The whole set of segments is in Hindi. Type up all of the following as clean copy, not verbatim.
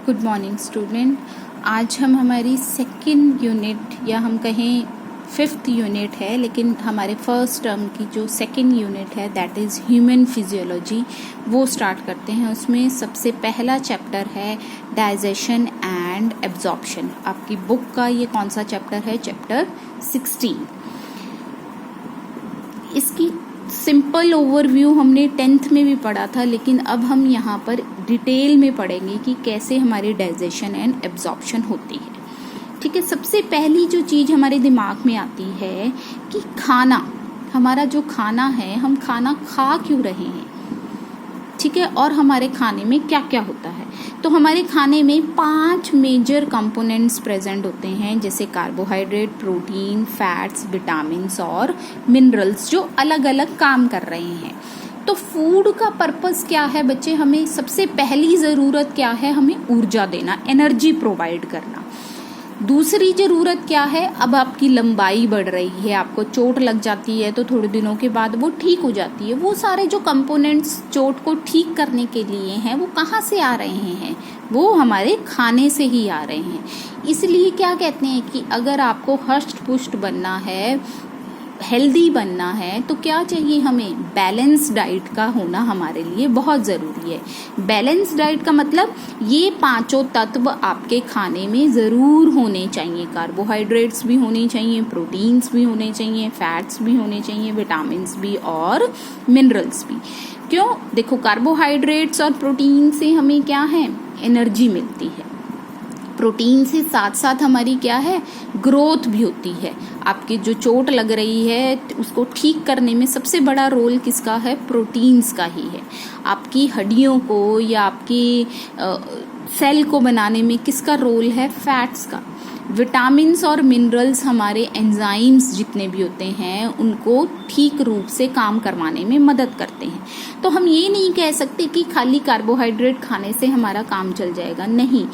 Good morning student. आज हम हमारी सेकंड यूनिट या हम कहें 5th यूनिट है, लेकिन हमारे फर्स्ट टर्म की जो सेकंड यूनिट है दैट इज़ ह्यूमन फिजियोलॉजी, वो स्टार्ट करते हैं। उसमें सबसे पहला चैप्टर है डाइजेशन एंड एब्जॉर्प्शन। आपकी बुक का ये कौन सा चैप्टर है? चैप्टर 16। इसकी सिंपल ओवरव्यू हमने 10th में भी पढ़ा था, लेकिन अब हम यहाँ पर डिटेल में पढ़ेंगे कि कैसे हमारी डाइजेशन एंड एब्जॉर्प्शन होती है। ठीक है, सबसे पहली जो चीज़ हमारे दिमाग में आती है कि खाना, हमारा जो खाना है, हम खाना खा क्यों रहे हैं। ठीक है, और हमारे खाने में क्या क्या होता है। तो हमारे खाने में 5 मेजर कंपोनेंट्स प्रेजेंट होते हैं, जैसे कार्बोहाइड्रेट, प्रोटीन, फैट्स, विटामिन्स और मिनरल्स, जो अलग अलग काम कर रहे हैं। तो फूड का पर्पस क्या है बच्चे? हमें सबसे पहली ज़रूरत क्या है? हमें ऊर्जा देना, एनर्जी प्रोवाइड करना। दूसरी ज़रूरत क्या है? अब आपकी लंबाई बढ़ रही है, आपको चोट लग जाती है तो थोड़े दिनों के बाद वो ठीक हो जाती है। वो सारे जो कंपोनेंट्स चोट को ठीक करने के लिए हैं, वो कहाँ से आ रहे हैं? वो हमारे खाने से ही आ रहे हैं। इसलिए क्या कहते हैं कि अगर आपको हष्ट पुष्ट बनना है, हेल्दी बनना है, तो क्या चाहिए हमें? बैलेंस डाइट का होना हमारे लिए बहुत ज़रूरी है। बैलेंस डाइट का मतलब ये 5 तत्व आपके खाने में ज़रूर होने चाहिए। कार्बोहाइड्रेट्स भी होने चाहिए, प्रोटीन्स भी होने चाहिए, फैट्स भी होने चाहिए, विटामिन्स भी और मिनरल्स भी। क्यों? देखो, कार्बोहाइड्रेट्स और प्रोटीन से हमें क्या है? एनर्जी मिलती है। प्रोटीन से साथ साथ हमारी क्या है? ग्रोथ भी होती है। आपकी जो चोट लग रही है उसको ठीक करने में सबसे बड़ा रोल किसका है? प्रोटीन्स का ही है। आपकी हड्डियों को या आपकी सेल को बनाने में किसका रोल है? फैट्स का। विटामिन्स और मिनरल्स हमारे एंजाइम्स जितने भी होते हैं उनको ठीक रूप से काम करवाने में मदद करते हैं। तो हम ये नहीं कह सकते कि खाली कार्बोहाइड्रेट खाने से हमारा काम चल जाएगा, नहीं।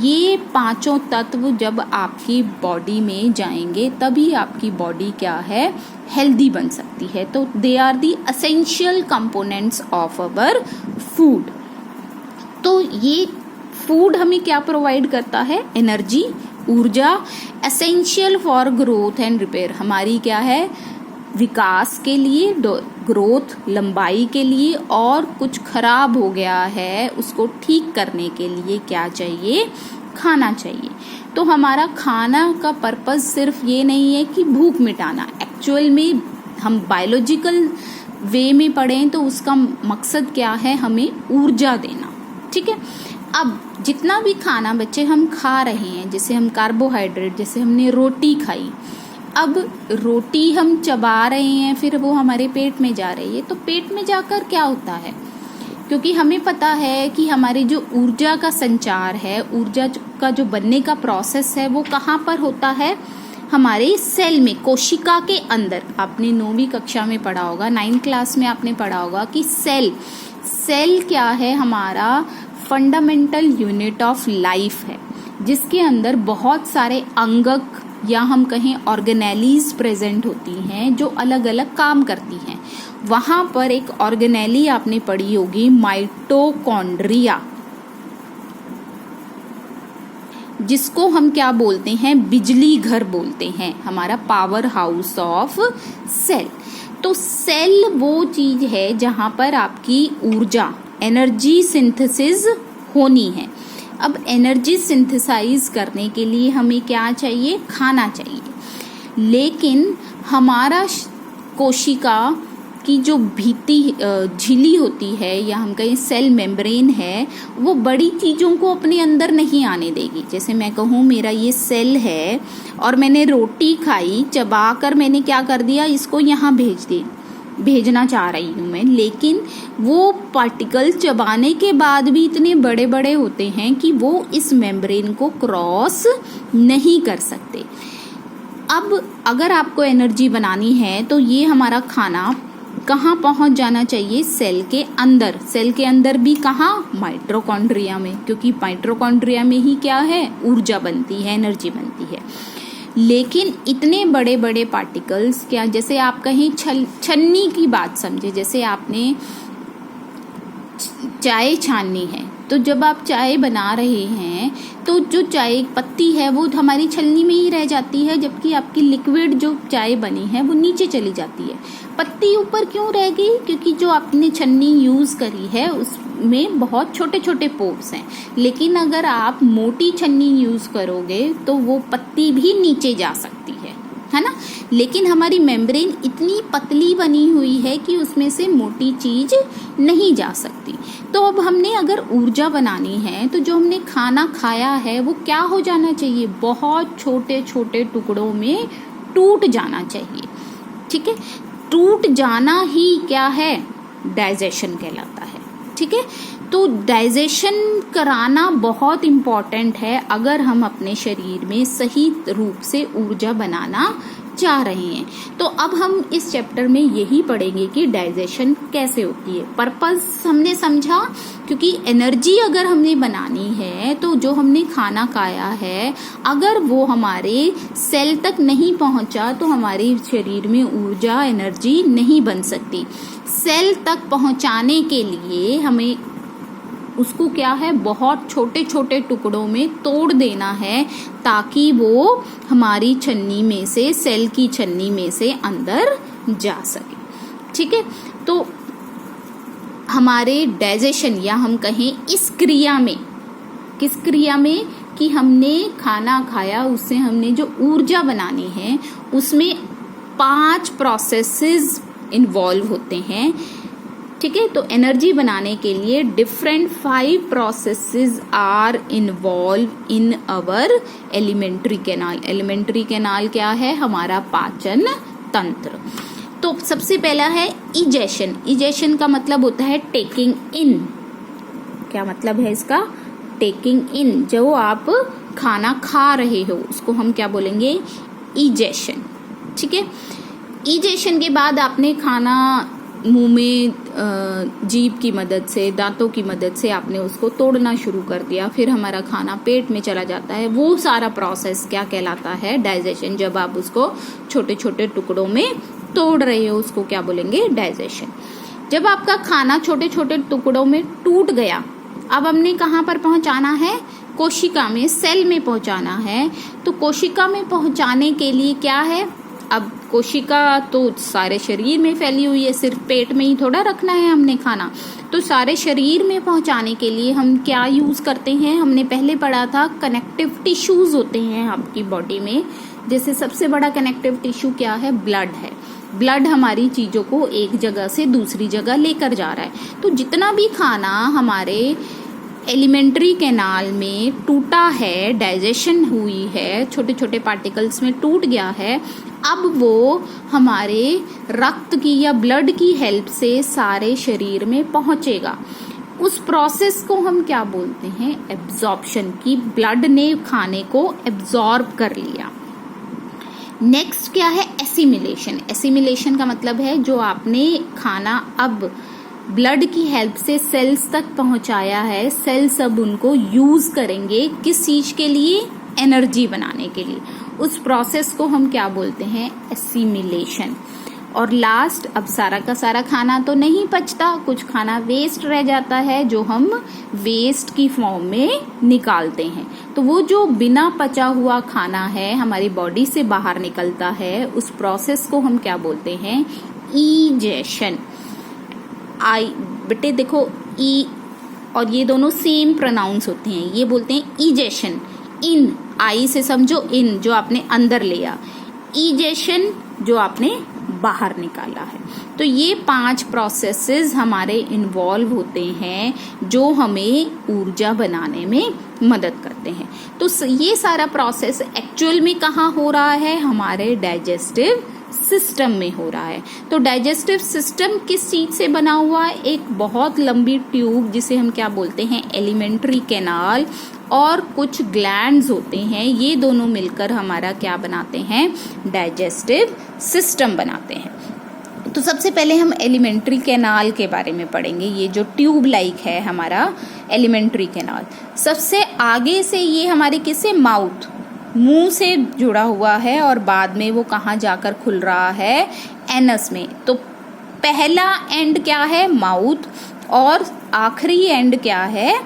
ये 5 तत्व जब आपकी बॉडी में जाएंगे तभी आपकी बॉडी क्या है? हेल्दी बन सकती है। तो they are the essential components of our food. तो ये फूड हमें क्या प्रोवाइड करता है? एनर्जी, ऊर्जा, essential for growth and repair. हमारी क्या है? विकास के लिए, ग्रोथ, लंबाई के लिए, और कुछ खराब हो गया है उसको ठीक करने के लिए क्या चाहिए? खाना चाहिए। तो हमारा खाना का पर्पस सिर्फ ये नहीं है कि भूख मिटाना। एक्चुअल में हम बायोलॉजिकल वे में पढ़ें तो उसका मकसद क्या है? हमें ऊर्जा देना। ठीक है, अब जितना भी खाना बच्चे हम खा रहे हैं, जैसे हम कार्बोहाइड्रेट, जैसे हमने रोटी खाई, अब रोटी हम चबा रहे हैं, फिर वो हमारे पेट में जा रही है, तो पेट में जाकर क्या होता है? क्योंकि हमें पता है कि हमारी जो ऊर्जा का संचार है, ऊर्जा का जो बनने का प्रोसेस है, वो कहाँ पर होता है? हमारे सेल में, कोशिका के अंदर। आपने 9वीं कक्षा में पढ़ा होगा, 9th क्लास में आपने पढ़ा होगा कि सेल क्या है? हमारा फंडामेंटल यूनिट ऑफ लाइफ है, जिसके अंदर बहुत सारे अंगक या हम कहें ऑर्गेनेलीज प्रेजेंट होती हैं जो अलग अलग काम करती हैं। वहां पर एक ऑर्गेनेली आपने पढ़ी होगी, माइटोकॉन्ड्रिया, जिसको हम क्या बोलते हैं? बिजली घर बोलते हैं, हमारा पावर हाउस ऑफ सेल। तो सेल वो चीज है जहां पर आपकी ऊर्जा, एनर्जी सिंथेसिस होनी है। अब एनर्जी सिंथेसाइज करने के लिए हमें क्या चाहिए? खाना चाहिए। लेकिन हमारा कोशिका की जो भीती झिल्ली होती है या हम कहें सेल मेम्ब्रेन है, वो बड़ी चीज़ों को अपने अंदर नहीं आने देगी। जैसे मैं कहूँ मेरा ये सेल है और मैंने रोटी खाई, चबाकर मैंने क्या कर दिया? इसको यहाँ भेजना चाह रही हूँ मैं, लेकिन वो पार्टिकल चबाने के बाद भी इतने बड़े बड़े होते हैं कि वो इस मेम्ब्रेन को क्रॉस नहीं कर सकते। अब अगर आपको एनर्जी बनानी है तो ये हमारा खाना कहाँ पहुँच जाना चाहिए? सेल के अंदर। सेल के अंदर भी कहाँ? माइटोकॉन्ड्रिया में, क्योंकि माइटोकॉन्ड्रिया में ही क्या है? ऊर्जा बनती है, एनर्जी बनती है। लेकिन इतने बड़े बड़े पार्टिकल्स क्या, जैसे आप कहीं छन्नी की बात समझे, जैसे आपने चाय छाननी है तो जब आप चाय बना रहे हैं तो जो चाय पत्ती है वो हमारी छलनी में ही रह जाती है, जबकि आपकी लिक्विड जो चाय बनी है वो नीचे चली जाती है। पत्ती ऊपर क्यों रह गई? क्योंकि जो आपने छन्नी यूज करी है उसमें बहुत छोटे छोटे पोर्स हैं, लेकिन अगर आप मोटी छन्नी यूज करोगे तो वो पत्ती भी नीचे जा सकती है ना। लेकिन हमारी मेम्ब्रेन इतनी पतली बनी हुई है कि उसमें से मोटी चीज नहीं जा सकती। तो अब हमने अगर ऊर्जा बनानी है तो जो हमने खाना खाया है वो क्या हो जाना चाहिए? बहुत छोटे छोटे टुकड़ों में टूट जाना चाहिए। ठीक है, टूट जाना ही क्या है? डाइजेशन कहलाता है। ठीक है, तो डाइजेशन कराना बहुत इम्पॉर्टेंट है अगर हम अपने शरीर में सही रूप से ऊर्जा बनाना चाह रहे हैं। तो अब हम इस चैप्टर में यही पढ़ेंगे कि डाइजेशन कैसे होती है। पर्पस हमने समझा, क्योंकि एनर्जी अगर हमने बनानी है तो जो हमने खाना खाया है अगर वो हमारे सेल तक नहीं पहुंचा तो हमारे शरीर में ऊर्जा एनर्जी नहीं बन सकती। सेल तक पहुंचाने के लिए हमें उसको क्या है, बहुत छोटे छोटे टुकड़ों में तोड़ देना है ताकि वो हमारी छन्नी में से, सेल की छन्नी में से अंदर जा सके। ठीक है, तो हमारे डाइजेशन या हम कहें इस क्रिया में, किस क्रिया में कि हमने खाना खाया उससे हमने जो ऊर्जा बनानी है उसमें 5 प्रोसेसेस इन्वॉल्व होते हैं। ठीक है, तो एनर्जी बनाने के लिए different 5 processes are involved in our alimentary canal. Alimentary canal क्या है? हमारा पाचन तंत्र। तो सबसे पहला है इजेशन। इजेशन का मतलब होता है टेकिंग इन। क्या मतलब है इसका? Taking in. जो आप खाना खा रहे हो उसको हम क्या बोलेंगे? इजेशन। ठीक है, इजेशन के बाद आपने खाना मुंह में जीभ की मदद से, दांतों की मदद से आपने उसको तोड़ना शुरू कर दिया, फिर हमारा खाना पेट में चला जाता है। वो सारा प्रोसेस क्या कहलाता है? डाइजेशन। जब आप उसको छोटे छोटे टुकड़ों में तोड़ रहे हो उसको क्या बोलेंगे? डाइजेशन। जब आपका खाना छोटे छोटे टुकड़ों में टूट गया, अब हमने कहाँ पर पहुंचाना है? कोशिका में, सेल में पहुंचाना है। तो कोशिका में पहुंचाने के लिए क्या है? अब कोशिका तो सारे शरीर में फैली हुई है, सिर्फ पेट में ही थोड़ा रखना है हमने खाना। तो सारे शरीर में पहुंचाने के लिए हम क्या यूज करते हैं? हमने पहले पढ़ा था कनेक्टिव टिश्यूज होते हैं आपकी बॉडी में। जैसे सबसे बड़ा कनेक्टिव टिश्यू क्या है? ब्लड है। ब्लड हमारी चीजों को एक जगह से दूसरी जगह लेकर जा रहा है। तो जितना भी खाना हमारे एलिमेंट्री कैनाल में टूटा है, डाइजेशन हुई है, छोटे छोटे पार्टिकल्स में टूट गया है, अब वो हमारे रक्त की या ब्लड की हेल्प से सारे शरीर में पहुंचेगा। उस प्रोसेस को हम क्या बोलते हैं? एब्जॉर्प्शन। की ब्लड ने खाने को एब्जॉर्ब कर लिया। नेक्स्ट क्या है? एसिमिलेशन। एसिमिलेशन का मतलब है जो आपने खाना अब ब्लड की हेल्प से सेल्स तक पहुंचाया है, सेल्स अब उनको यूज करेंगे किस चीज के लिए? एनर्जी बनाने के लिए। उस प्रोसेस को हम क्या बोलते हैं? एसिमिलेशन। और लास्ट, अब सारा का सारा खाना तो नहीं पचता, कुछ खाना वेस्ट रह जाता है जो हम वेस्ट की फॉर्म में निकालते हैं। तो वो जो बिना पचा हुआ खाना है हमारी बॉडी से बाहर निकलता है, उस प्रोसेस को हम क्या बोलते हैं? इजेशन। बेटे देखो, ई और ये दोनों सेम प्रोनाउंस होते हैं। ये बोलते हैं इजेशन। इन, आई से समझो इन, जो आपने अंदर लिया। इजेशन, जो आपने बाहर निकाला है। तो ये 5 प्रोसेसेस हमारे इन्वॉल्व होते हैं जो हमें ऊर्जा बनाने में मदद करते हैं। तो ये सारा प्रोसेस एक्चुअल में कहाँ हो रहा है? हमारे डाइजेस्टिव सिस्टम में हो रहा है। तो डाइजेस्टिव सिस्टम किस चीज से बना हुआ है? एक बहुत लंबी ट्यूब जिसे हम क्या बोलते हैं? एलिमेंट्री कैनाल, और कुछ ग्लैंड्स होते हैं। ये दोनों मिलकर हमारा क्या बनाते हैं? डाइजेस्टिव सिस्टम बनाते हैं। तो सबसे पहले हम एलिमेंट्री कैनाल के बारे में पढ़ेंगे। ये जो ट्यूब लाइक है हमारा एलिमेंट्री कैनाल, सबसे आगे से ये हमारे किससे? माउथ, मुंह से जुड़ा हुआ है, और बाद में वो कहाँ जाकर खुल रहा है? एनस में। तो पहला एंड क्या है? माउथ, और आखिरी एंड क्या है?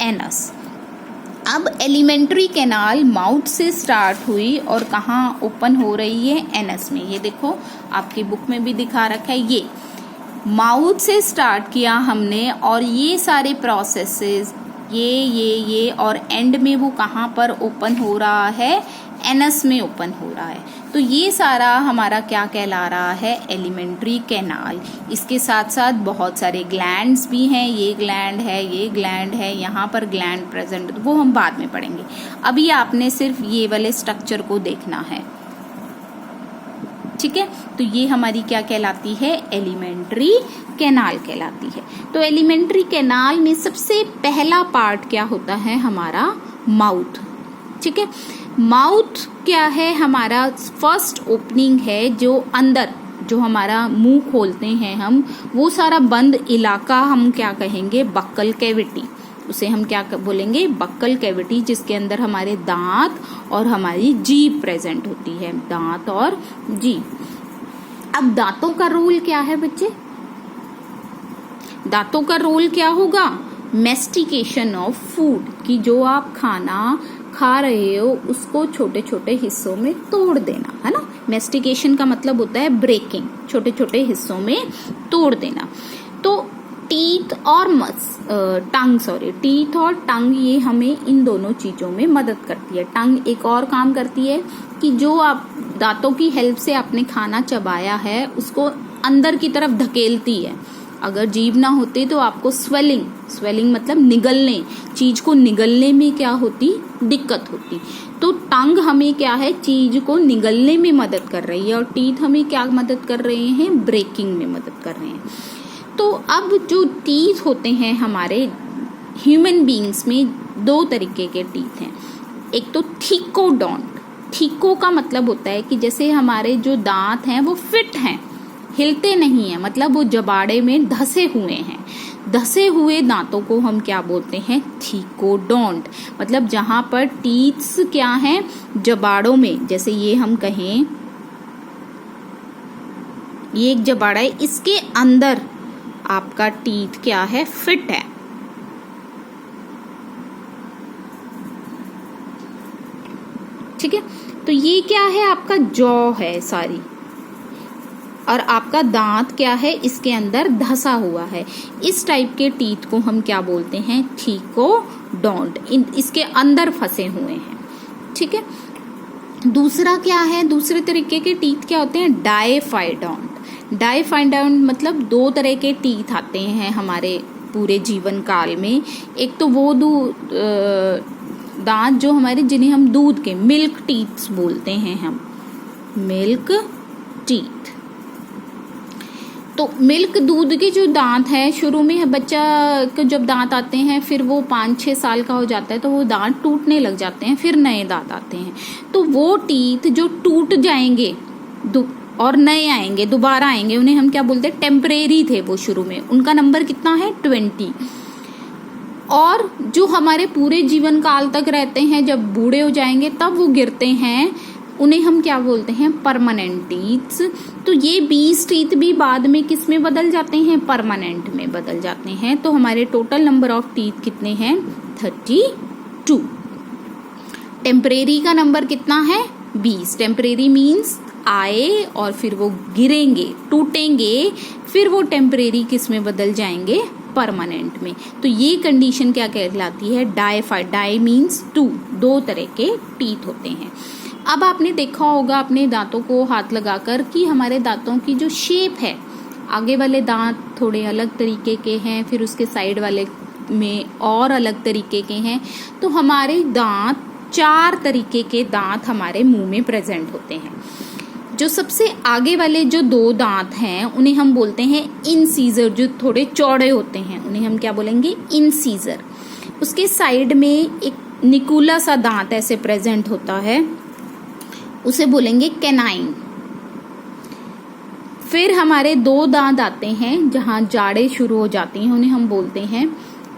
एनस। अब एलिमेंट्री कैनाल माउथ से स्टार्ट हुई और कहाँ ओपन हो रही है, एनस में। ये देखो आपकी बुक में भी दिखा रखा है, ये माउथ से स्टार्ट किया हमने और ये सारे प्रोसेसेस ये और एंड में वो कहाँ पर ओपन हो रहा है, एनस में ओपन हो रहा है। तो ये सारा हमारा क्या कहला रहा है, एलिमेंट्री कैनाल। इसके साथ साथ बहुत सारे ग्लैंड्स भी हैं, ये ग्लैंड है, ये ग्लैंड है, यहाँ पर ग्लैंड प्रेजेंट, वो हम बाद में पढ़ेंगे। अभी आपने सिर्फ ये वाले स्ट्रक्चर को देखना है, ठीक है। तो ये हमारी क्या कहलाती है, एलिमेंट्री कैनाल कहलाती है। तो एलिमेंट्री कैनाल में सबसे पहला पार्ट क्या होता है, हमारा माउथ, ठीक है। माउथ क्या है, हमारा फर्स्ट ओपनिंग है, जो अंदर जो हमारा मुंह खोलते हैं हम, वो सारा बंद इलाका हम क्या कहेंगे, बक्कल कैविटी। उसे हम क्या बोलेंगे, बक्कल कैविटी, जिसके अंदर हमारे दांत और हमारी जीभ प्रेजेंट होती है, दांत और जीभ। अब दांतों का रोल क्या है बच्चे, दांतों का रोल क्या होगा, मेस्टिकेशन ऑफ फूड, कि जो आप खाना खा रहे हो उसको छोटे छोटे हिस्सों में तोड़ देना, है ना। मेस्टिकेशन का मतलब होता है ब्रेकिंग, छोटे छोटे हिस्सों में तोड़ देना। तो टीथ और टीथ और टंग ये हमें इन दोनों चीजों में मदद करती है। टंग एक और काम करती है कि जो आप दांतों की हेल्प से आपने खाना चबाया है उसको अंदर की तरफ धकेलती है। अगर जीभ ना होती तो आपको स्वेलिंग मतलब निगलने, चीज को निगलने में क्या होती, दिक्कत होती। तो टंग हमें क्या है, चीज को निगलने में मदद कर रही है, और टीथ हमें क्या मदद कर रहे हैं, ब्रेकिंग में मदद कर रहे हैं। तो अब जो टीथ होते हैं हमारे ह्यूमन बीइंग्स में, दो तरीके के टीथ हैं। एक तो थीकोडोंट, थीको का मतलब होता है कि जैसे हमारे जो दांत हैं वो फिट हैं, हिलते नहीं है, मतलब वो जबाड़े में धसे हुए हैं। धसे हुए दांतों को हम क्या बोलते हैं, थीकोडोंट। मतलब जहां पर टीथ्स क्या हैं, जबाड़ों में, जैसे ये हम कहें ये एक जबाड़ा है, इसके अंदर आपका टीथ क्या है, फिट है। ठीक है, तो ये क्या है, आपका जॉ है सारी, और आपका दांत क्या है, इसके अंदर धसा हुआ है। इस टाइप के टीथ को हम क्या बोलते हैं, थीकोडोंट, इसके अंदर फंसे हुए हैं। ठीक है, दूसरा क्या है, दूसरे तरीके के टीथ क्या होते हैं, डायफाइडोंट। डायफाइडोंट मतलब दो तरह के टीथ आते हैं हमारे पूरे जीवन काल में। एक तो वो दांत जो हमारे, जिन्हें हम दूध के मिल्क टीथ्स बोलते हैं, हम मिल्क टीथ। तो मिल्क दूध के जो दांत हैं, शुरू में बच्चा को जब दांत आते हैं, फिर वो 5-6 साल का हो जाता है तो वो दांत टूटने लग जाते हैं, फिर नए दांत आते हैं। तो वो टीथ जो टूट जाएंगे और नए आएंगे, दोबारा आएंगे, उन्हें हम क्या बोलते हैं, टेम्परेरी थे वो शुरू में, उनका नंबर कितना है, 20। और जो हमारे पूरे जीवन काल तक रहते हैं, जब बूढ़े हो जाएंगे तब वो गिरते हैं, उन्हें हम क्या बोलते हैं, परमानेंट टीथ्स। तो ये 20 टीथ भी बाद में किस में बदल जाते हैं, परमानेंट में बदल जाते हैं। तो हमारे टोटल नंबर ऑफ टीथ कितने हैं, 32। टेम्परेरी का नंबर कितना है, 20। टेम्परेरी मीन्स आए और फिर वो गिरेंगे, टूटेंगे, फिर वो टेम्परेरी किस में बदल जाएंगे, परमानेंट में। तो ये कंडीशन क्या कहलाती है, डाई मीन्स 2, दो तरह के टीथ होते हैं। अब आपने देखा होगा अपने दांतों को हाथ लगाकर कि हमारे दांतों की जो शेप है, आगे वाले दांत थोड़े अलग तरीके के हैं, फिर उसके साइड वाले में और अलग तरीके के हैं। तो हमारे दांत, 4 तरीके के दांत हमारे मुंह में प्रेजेंट होते हैं। जो सबसे आगे वाले जो 2 दांत हैं उन्हें हम बोलते हैं इनसीजर, जो थोड़े चौड़े होते हैं उन्हें हम क्या बोलेंगे, इनसीजर। उसके साइड में एक निकुला सा दांत ऐसे प्रेजेंट होता है, उसे बोलेंगे कैनाइन। फिर हमारे 2 दांत आते हैं जहां जाड़े शुरू हो जाती हैं, उन्हें हम बोलते हैं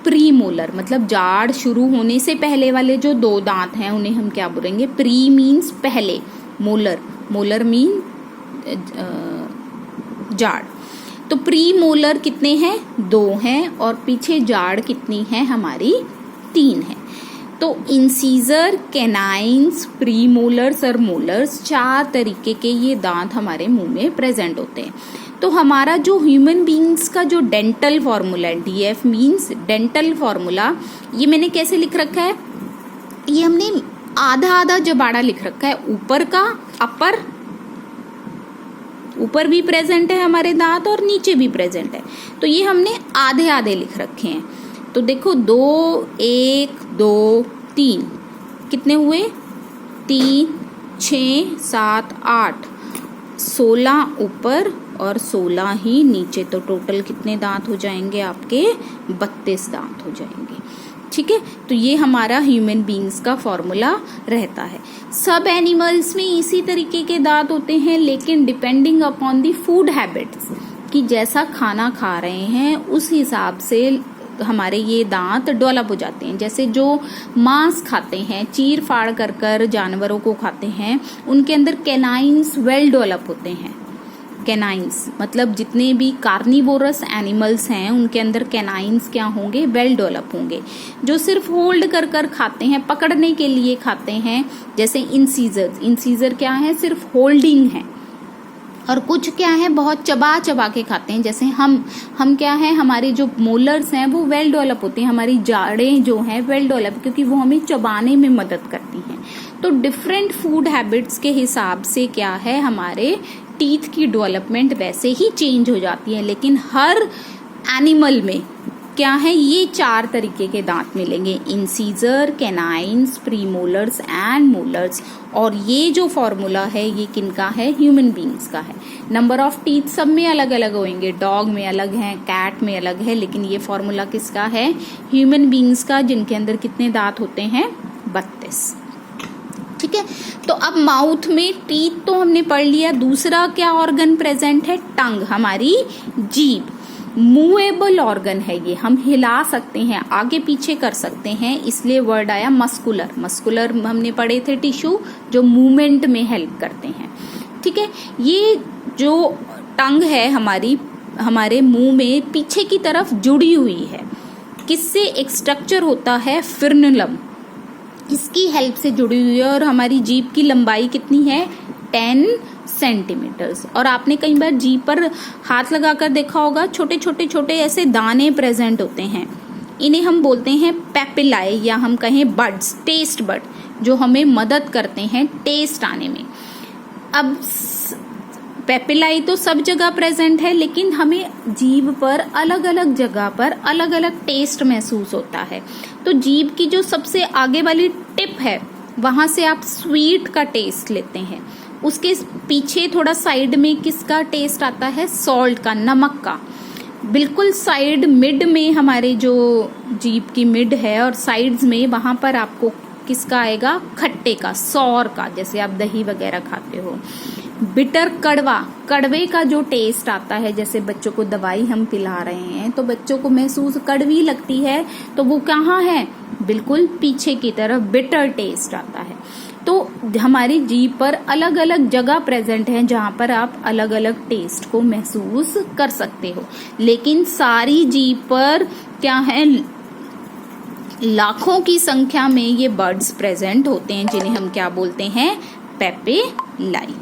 प्रीमोलर। मतलब जाड़ शुरू होने से पहले वाले जो 2 दांत हैं उन्हें हम क्या बोलेंगे, प्री मीन्स पहले, मोलर मीन जाड़। तो प्री मोलर कितने हैं, 2 हैं, और पीछे जाड़ कितनी है हमारी, 3 है। तो इंसीजर, कैनाइन्स, प्रीमोलर्स और मोलर्स 4 तरीके के ये दांत हमारे मुंह में प्रेजेंट होते हैं। तो हमारा जो ह्यूमन बींग्स का जो dental formula, DF means dental formula, ये मैंने कैसे लिख रखा है, ये हमने आधा आधा जबाड़ा लिख रखा है। ऊपर का अपर, ऊपर भी प्रेजेंट है हमारे दांत और नीचे भी प्रेजेंट है, तो ये हमने आधे आधे लिख रखे हैं। तो देखो 2, 1, 2, 3 कितने हुए, 3, 6, 7, 8, 16 ऊपर और 16 ही नीचे। तो टोटल कितने दांत हो जाएंगे आपके, 32 दांत हो जाएंगे। ठीक है, तो ये हमारा ह्यूमन बींग्स का फॉर्मूला रहता है। सब एनिमल्स में इसी तरीके के दांत होते हैं, लेकिन depending upon the food habits, कि जैसा खाना खा रहे हैं उस हिसाब से हमारे ये दांत डेवलप हो जाते हैं। जैसे जो मांस खाते हैं, चीर फाड़ कर कर जानवरों को खाते हैं, उनके अंदर कैनाइन्स वेल डेवलप होते हैं। कैनाइन्स मतलब जितने भी कार्निवोरस एनिमल्स हैं उनके अंदर कैनाइन्स क्या होंगे, वेल डेवलप होंगे। जो सिर्फ होल्ड कर कर खाते हैं, पकड़ने के लिए खाते हैं, जैसे इंसीजर क्या है, सिर्फ होल्डिंग है। और कुछ क्या है, बहुत चबा चबा के खाते हैं, जैसे हम क्या है, हमारे जो मोलर्स हैं वो वेल डेवलप होते हैं, हमारी जाड़ें जो हैं वेल डेवलप, क्योंकि वो हमें चबाने में मदद करती हैं। तो डिफरेंट फूड हैबिट्स के हिसाब से क्या है, हमारे टीथ की डेवलपमेंट वैसे ही चेंज हो जाती है। लेकिन हर एनिमल में क्या है, ये 4 तरीके के दांत मिलेंगे, incisor, canines, premolars and molars. और ये जो फॉर्मूला है ये किनका है, ह्यूमन बींग्स का है। नंबर ऑफ टीथ सब में अलग अलग होंगे, डॉग में अलग है, कैट में अलग है, लेकिन ये फॉर्मूला किसका है, ह्यूमन बींग्स का, जिनके अंदर कितने दांत होते हैं, 32। ठीक है, तो अब माउथ में टीथ तो हमने पढ़ लिया। दूसरा क्या ऑर्गन प्रेजेंट है, टंग, हमारी जीभ। मूवेबल ऑर्गन है ये, हम हिला सकते हैं, आगे पीछे कर सकते हैं, इसलिए वर्ड आया मस्कुलर। मस्कुलर हमने पढ़े थे टिश्यू जो मूवमेंट में हेल्प करते हैं। ठीक है, ये जो टंग है हमारी, हमारे मुंह में पीछे की तरफ जुड़ी हुई है, किससे, एक स्ट्रक्चर होता है फ्रेनुलम, इसकी हेल्प से जुड़ी हुई है। और हमारी जीभ की लंबाई कितनी है, 10 सेंटीमीटर्स। और आपने कई बार जीभ पर हाथ लगाकर देखा होगा, छोटे छोटे छोटे ऐसे दाने प्रेजेंट होते हैं, इन्हें हम बोलते हैं पेपिलाई, या हम कहें बड्स, टेस्ट बड, जो हमें मदद करते हैं टेस्ट आने में। अब पेपिलाई तो सब जगह प्रेजेंट है, लेकिन हमें जीभ पर अलग अलग जगह पर अलग अलग टेस्ट महसूस होता है। तो जीभ की जो सबसे आगे वाली टिप है, वहां से आप स्वीट का टेस्ट लेते हैं, उसके पीछे थोड़ा साइड में किसका टेस्ट आता है, सॉल्ट का, नमक का। बिल्कुल साइड मिड में हमारे जो जीभ की मिड है और साइड्स में, वहां पर आपको किसका आएगा, खट्टे का, सौर का, जैसे आप दही वगैरह खाते हो। बिटर, कड़वा, कड़वे का जो टेस्ट आता है, जैसे बच्चों को दवाई हम पिला रहे हैं तो बच्चों को महसूस कड़वी लगती है, तो वो कहाँ है, बिल्कुल पीछे की तरफ बिटर टेस्ट आता है। तो हमारी जीभ पर अलग अलग जगह प्रेजेंट है जहां पर आप अलग अलग टेस्ट को महसूस कर सकते हो। लेकिन सारी जीभ पर क्या है, लाखों की संख्या में ये बर्ड्स प्रेजेंट होते हैं, जिन्हें हम क्या बोलते हैं, पेपिलाई।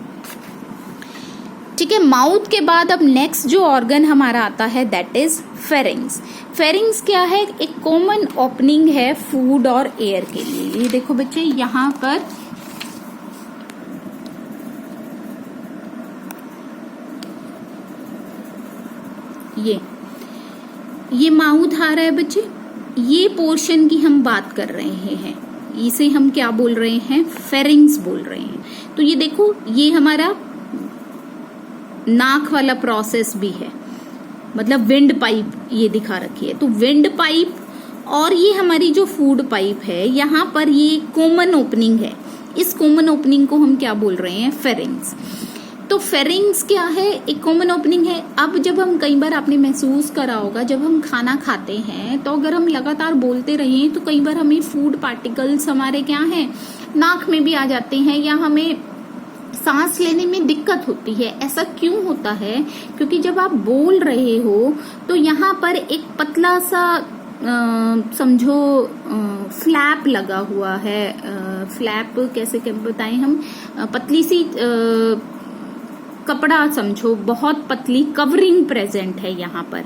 ठीक है, माउथ के बाद अब नेक्स्ट जो ऑर्गन हमारा आता है दैट इज फेरिंग्स। फेरिंग्स क्या है, एक कॉमन ओपनिंग है फूड और एयर के लिए। ये देखो बच्चे, यहाँ पर ये माउथ आ रहा है बच्चे, ये पोर्शन की हम बात कर रहे हैं, इसे हम क्या बोल रहे हैं, फेरिंग्स बोल रहे हैं। तो ये देखो, ये हमारा नाक वाला प्रोसेस भी है, मतलब विंड पाइप ये दिखा रखी है। तो विंड पाइप और ये हमारी जो फूड पाइप है, यहाँ पर ये कॉमन ओपनिंग है, इस कॉमन ओपनिंग को हम क्या बोल रहे हैं, फेरिंग्स। तो फेरिंग्स क्या है, एक कॉमन ओपनिंग है। अब जब हम, कई बार आपने महसूस करा होगा, जब हम खाना खाते हैं तो अगर हम लगातार बोलते रहें तो कई बार हमें फूड पार्टिकल्स हमारे क्या हैं, नाक में भी आ जाते हैं, या हमें सांस लेने में दिक्कत होती है। ऐसा क्यों होता है, क्योंकि जब आप बोल रहे हो तो यहाँ पर एक पतला सा समझो फ्लैप लगा हुआ है, फ्लैप कैसे बताएं हम, पतली सी कपड़ा समझो, बहुत पतली कवरिंग प्रेजेंट है यहाँ पर।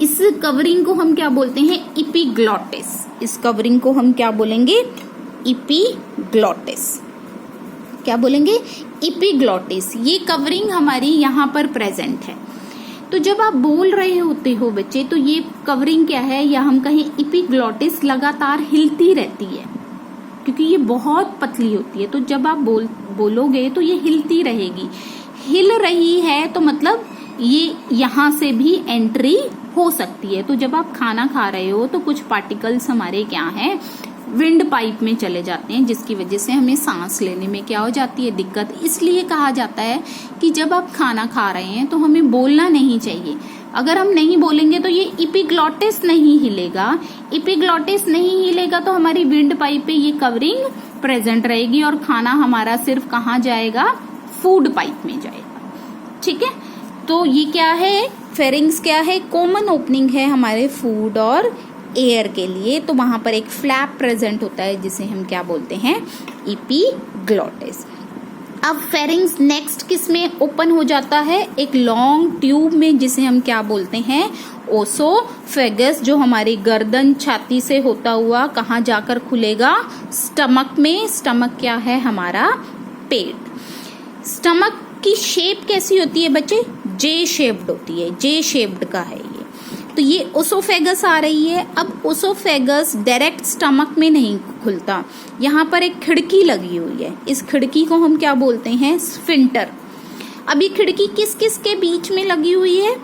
इस कवरिंग को हम क्या बोलते हैं, इपीग्लॉटिस। इस कवरिंग को हम क्या बोलेंगे, इपीग्लॉटिस। क्या बोलेंगे, इपीग्लॉटिस। ये कवरिंग हमारी यहाँ पर प्रेजेंट है। तो जब आप बोल रहे होते हो बच्चे, तो ये कवरिंग क्या है, या हम कहें इपीग्लॉटिस लगातार हिलती रहती है, क्योंकि ये बहुत पतली होती है। तो जब आप बोलोगे तो ये हिलती रहेगी। हिल रही है तो मतलब ये यहाँ से भी एंट्री हो सकती है। तो जब आप खाना खा रहे हो तो कुछ पार्टिकल्स हमारे क्या हैं, विंड पाइप में चले जाते हैं, जिसकी वजह से हमें सांस लेने में क्या हो जाती है, दिक्कत। इसलिए कहा जाता है कि जब आप खाना खा रहे हैं तो हमें बोलना नहीं चाहिए। अगर हम नहीं बोलेंगे तो ये इपीग्लॉटिस नहीं हिलेगा। इपीग्लॉटिस नहीं हिलेगा तो हमारी विंड पाइप पे ये कवरिंग प्रेजेंट रहेगी और खाना हमारा सिर्फ कहाँ जाएगा, फूड पाइप में जाएगा। ठीक है, तो ये क्या है, फेरिंग्स क्या है, कॉमन ओपनिंग है हमारे फूड और एयर के लिए। तो वहां पर एक फ्लैप प्रेजेंट होता है जिसे हम क्या बोलते हैं, इपीग्लॉटिस। अब फेरिंग्स नेक्स्ट किस में ओपन हो जाता है, एक लॉन्ग ट्यूब में, जिसे हम क्या बोलते हैं, ओसोफेगस, जो हमारी गर्दन छाती से होता हुआ कहाँ जाकर खुलेगा, स्टमक में। स्टमक क्या है, हमारा पेट। स्टमक की शेप कैसी होती है बच्चे, जे शेप्ड होती है, जे शेप्ड का है ये। तो ये ओसोफेगस आ रही है। अब ओसोफेगस डायरेक्ट स्टमक में नहीं खुलता, यहाँ पर एक खिड़की लगी हुई है। इस खिड़की को हम क्या बोलते हैं, स्फिंक्टर। अब ये खिड़की किस किस के बीच में लगी हुई है,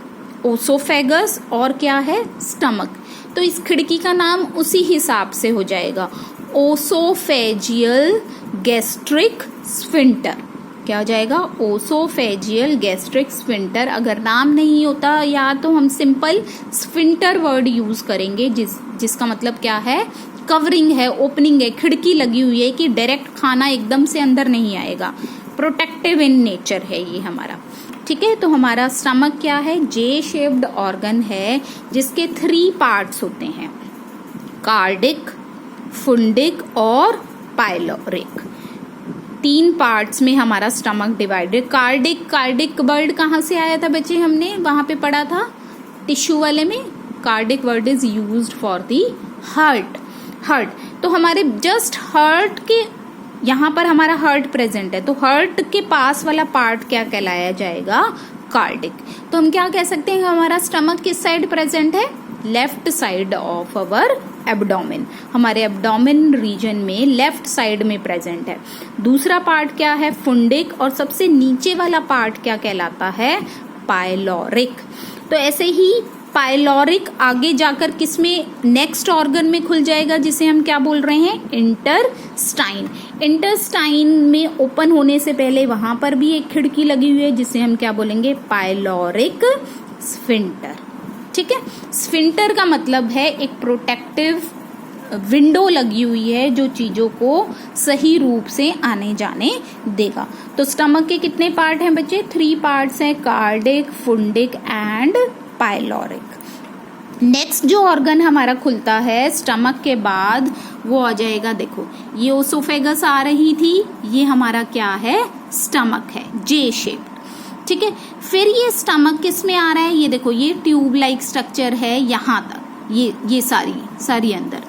ओसोफेगस और क्या है, स्टमक। तो इस खिड़की का नाम उसी हिसाब से हो जाएगा, ओसोफेजियल गैस्ट्रिक स्फिंक्टर। क्या हो जाएगा, ओसोफेजियल गैस्ट्रिक स्फिंक्टर। अगर नाम नहीं होता या तो हम सिंपल स्फिंक्टर वर्ड यूज करेंगे, जिसका मतलब क्या है, कवरिंग है, ओपनिंग है, खिड़की लगी हुई है कि डायरेक्ट खाना एकदम से अंदर नहीं आएगा। प्रोटेक्टिव इन नेचर है ये हमारा। ठीक है, तो हमारा स्टमक क्या है, जे शेप्ड ऑर्गन है, जिसके 3 पार्ट्स होते हैं, कार्डिक, फुंडिक और पाइलोरिक। 3 पार्ट्स में हमारा स्टमक डिवाइडेड। कार्डिक वर्ड कहाँ से आया था बच्चे, हमने वहां पे पढ़ा था टिश्यू वाले में। Cardiac word is used for the heart. तो हमारे जस्ट हार्ट के यहाँ पर हमारा हार्ट प्रेजेंट है, तो हार्ट के पास वाला पार्ट क्या कहलाया जाएगा, कार्डिक। तो हम क्या कह सकते हैं, हमारा स्टमक किस साइड प्रेजेंट है, left side of our abdomen. हमारे एब्डोमेन रीजन में लेफ्ट साइड में प्रेजेंट है। दूसरा पार्ट क्या है, फुंडिक, और सबसे नीचे वाला पार्ट क्या कहलाता है, पाइलोरिक। तो ऐसे ही पाइलोरिक आगे जाकर किसमें, नेक्स्ट ऑर्गन में खुल जाएगा, जिसे हम क्या बोल रहे हैं, इंटरस्टाइन। इंटरस्टाइन में ओपन होने से पहले वहां पर भी एक खिड़की लगी हुई है, जिसे हम क्या बोलेंगे, पाइलोरिक स्फिंक्टर। ठीक है, स्फिंक्टर का मतलब है एक प्रोटेक्टिव विंडो लगी हुई है जो चीजों को सही रूप से आने जाने देगा। तो स्टमक के कितने पार्ट हैं बच्चे, 3 पार्ट्स हैं, कार्डिक, फुंडिक एंड पाइलोरिक। नेक्स्ट जो ऑर्गन हमारा खुलता है स्टमक के बाद, वो आ जाएगा, देखो ये ओसोफेगस आ रही थी, ये हमारा क्या है, स्टमक है, जे शेप। ठीक है, फिर ये स्टमक किस में आ रहा है, ये देखो ये ट्यूब लाइक स्ट्रक्चर है यहाँ तक, ये सारी अंदर,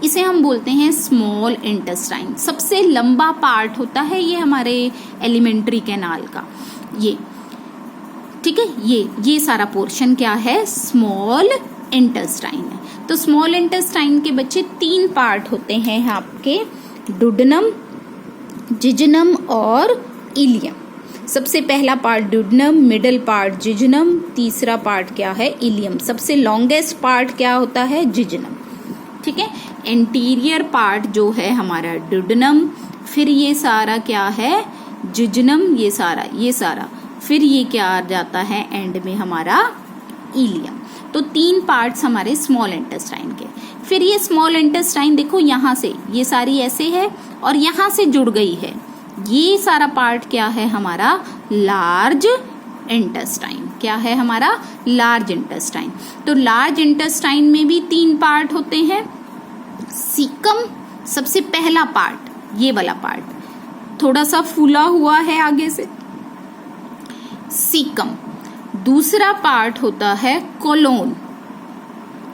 इसे हम बोलते हैं स्मॉल इंटेस्टाइन। सबसे लंबा पार्ट होता है ये हमारे एलिमेंट्री कैनाल का, ये। ठीक है, ये सारा पोर्शन क्या है, स्मॉल इंटेस्टाइन है। तो स्मॉल इंटेस्टाइन के बच्चे 3 पार्ट होते हैं आपके, डुडेनम, जिजनम और इलियम। सबसे पहला पार्ट ड्यूडेनम, मिडिल पार्ट जिजनम, तीसरा पार्ट क्या है, इलियम। सबसे लॉन्गेस्ट पार्ट क्या होता है, जिजनम। ठीक है, एंटीरियर पार्ट जो है हमारा ड्यूडेनम, फिर ये सारा क्या है, जिजनम, ये सारा, फिर ये क्या आ जाता है एंड में हमारा इलियम। तो 3 पार्ट्स हमारे स्मॉल इंटेस्टाइन के। फिर ये स्मॉल इंटेस्टाइन देखो यहाँ से ये सारी ऐसे है और यहाँ से जुड़ गई है, ये सारा पार्ट क्या है हमारा, लार्ज इंटेस्टाइन। क्या है हमारा? Large intestine. तो लार्ज इंटेस्टाइन में भी 3 पार्ट होते हैं। सीकम सबसे पहला पार्ट, ये वाला पार्ट थोड़ा सा फूला हुआ है आगे से, सीकम। दूसरा पार्ट होता है कोलोन।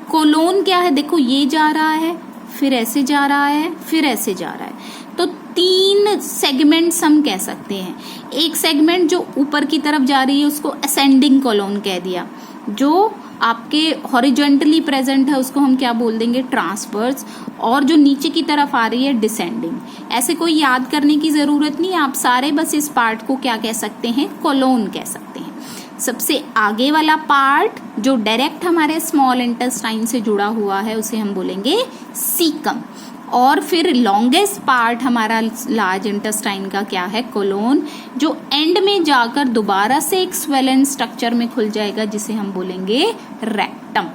कोलोन क्या है? देखो ये जा रहा है, फिर ऐसे जा रहा है, फिर ऐसे जा रहा है। तो 3 सेगमेंट्स हम कह सकते हैं। एक सेगमेंट जो ऊपर की तरफ जा रही है उसको असेंडिंग कोलोन कह दिया, जो आपके हॉरिजॉन्टली प्रेजेंट है उसको हम क्या बोल देंगे? ट्रांसवर्स। और जो नीचे की तरफ आ रही है डिसेंडिंग। ऐसे कोई याद करने की जरूरत नहीं, आप सारे बस इस पार्ट को क्या कह सकते हैं? कोलोन कह सकते हैं। सबसे आगे वाला पार्ट जो डायरेक्ट हमारे स्मॉल इंटेस्टाइन से जुड़ा हुआ है उसे हम बोलेंगे सीकम। और फिर लॉन्गेस्ट पार्ट हमारा लार्ज इंटेस्टाइन का क्या है? कोलोन, जो एंड में जाकर दोबारा से एक स्वेलन स्ट्रक्चर में खुल जाएगा जिसे हम बोलेंगे रेक्टम।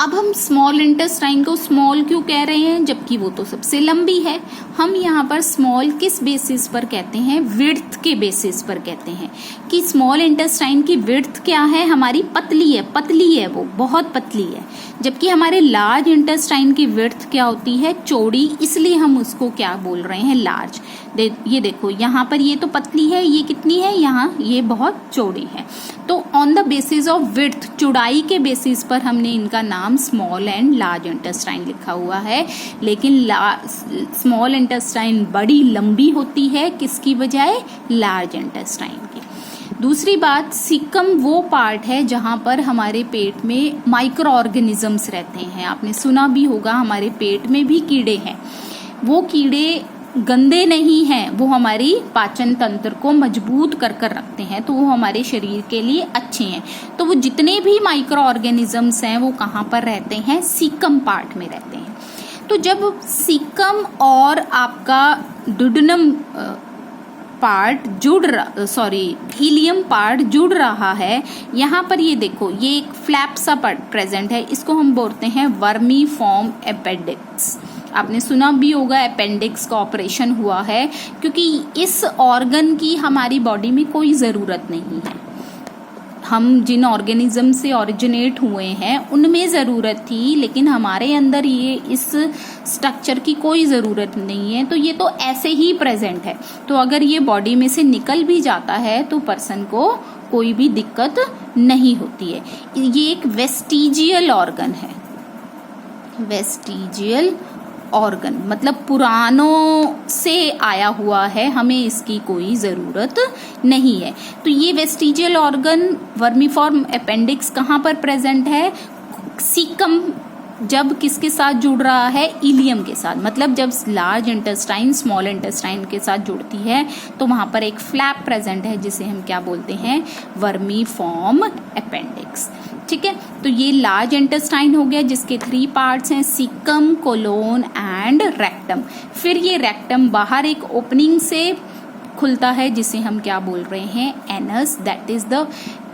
अब हम स्मॉल इंटेस्टाइन को स्मॉल क्यों कह रहे हैं, जबकि वो तो सबसे लंबी है। हम यहाँ पर स्मॉल किस बेसिस पर कहते हैं? विड्थ के बेसिस पर कहते हैं कि स्मॉल इंटेस्टाइन की विड्थ क्या है? हमारी पतली है, वो बहुत पतली है। जबकि हमारे लार्ज इंटेस्टाइन की विड्थ क्या होती है? चौड़ी, इसलिए हम उसको क्या बोल रहे हैं? लार्ज। ये देखो यहाँ पर ये तो पतली है, ये कितनी है? यहाँ ये बहुत चौड़ी है। तो on the basis of width, चौड़ाई के बेसिस पर हमने इनका नाम स्मॉल एंड लार्ज इंटेस्टाइन लिखा हुआ है। लेकिन स्मॉल इंटेस्टाइन बड़ी लंबी होती है, किसकी बजाय? लार्ज इंटेस्टाइन की। दूसरी बात, सीकम वो पार्ट है जहां पर हमारे पेट में माइक्रो ऑर्गेनिजम्स रहते हैं। आपने सुना भी होगा हमारे पेट में भी कीड़े हैं। वो कीड़े गंदे नहीं हैं, वो हमारी पाचन तंत्र को मजबूत कर कर रखते हैं, तो वो हमारे शरीर के लिए अच्छे हैं। तो वो जितने भी माइक्रो ऑर्गेनिजम्स हैं वो कहाँ पर रहते हैं? सीकम पार्ट में रहते हैं। तो जब सीकम और आपका डुडेनम पार्ट इलियम पार्ट जुड़ रहा है, यहाँ पर ये देखो ये एक फ्लैप सा प्रेजेंट है, इसको हम बोलते हैं वर्मीफॉर्म अपेंडिक्स। आपने सुना भी होगा अपेंडिक्स का ऑपरेशन हुआ है, क्योंकि इस ऑर्गन की हमारी बॉडी में कोई ज़रूरत नहीं है। हम जिन ऑर्गेनिज्म से ओरिजिनेट हुए हैं उनमें ज़रूरत थी, लेकिन हमारे अंदर ये इस स्ट्रक्चर की कोई ज़रूरत नहीं है, तो ये तो ऐसे ही प्रेजेंट है। तो अगर ये बॉडी में से निकल भी जाता है तो पर्सन को कोई भी दिक्कत नहीं होती है। ये एक वेस्टिजियल ऑर्गन है। वेस्टिजियल ऑर्गन मतलब पुरानों से आया हुआ है, हमें इसकी कोई ज़रूरत नहीं है। तो ये वेस्टिजियल ऑर्गन वर्मीफॉर्म अपेंडिक्स कहाँ पर प्रेजेंट है? सीकम जब किसके साथ जुड़ रहा है? इलियम के साथ। मतलब जब लार्ज इंटेस्टाइन स्मॉल इंटेस्टाइन के साथ जुड़ती है तो वहाँ पर एक फ्लैप प्रेजेंट है जिसे हम क्या बोलते हैं? Vermiform appendix. ठीक है, तो ये लार्ज इंटेस्टाइन हो गया जिसके 3 पार्ट्स हैं, सीकम, कोलोन एंड रेक्टम। फिर ये रेक्टम बाहर एक ओपनिंग से खुलता है जिसे हम क्या बोल रहे हैं? Anus. That is the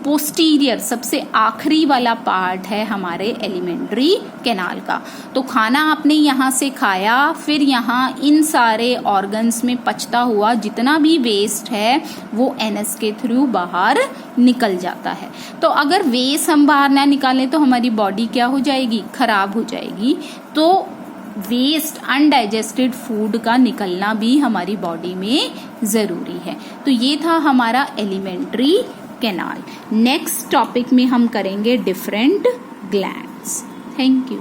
posterior, सबसे आखिरी वाला पार्ट है हमारे एलिमेंट्री कैनाल का। तो खाना आपने यहाँ से खाया, फिर यहाँ इन सारे ऑर्गन्स में पचता हुआ जितना भी वेस्ट है वो एनस के थ्रू बाहर निकल जाता है। तो अगर वेस्ट हम बाहर ना निकालें तो हमारी बॉडी क्या हो जाएगी? खराब हो जाएगी। तो वेस्ट अनडाइजेस्टेड फूड का निकलना भी हमारी बॉडी में ज़रूरी है। तो ये था हमारा एलिमेंट्री कैनाल। नेक्स्ट टॉपिक में हम करेंगे डिफरेंट ग्लैंड्स। Thank you.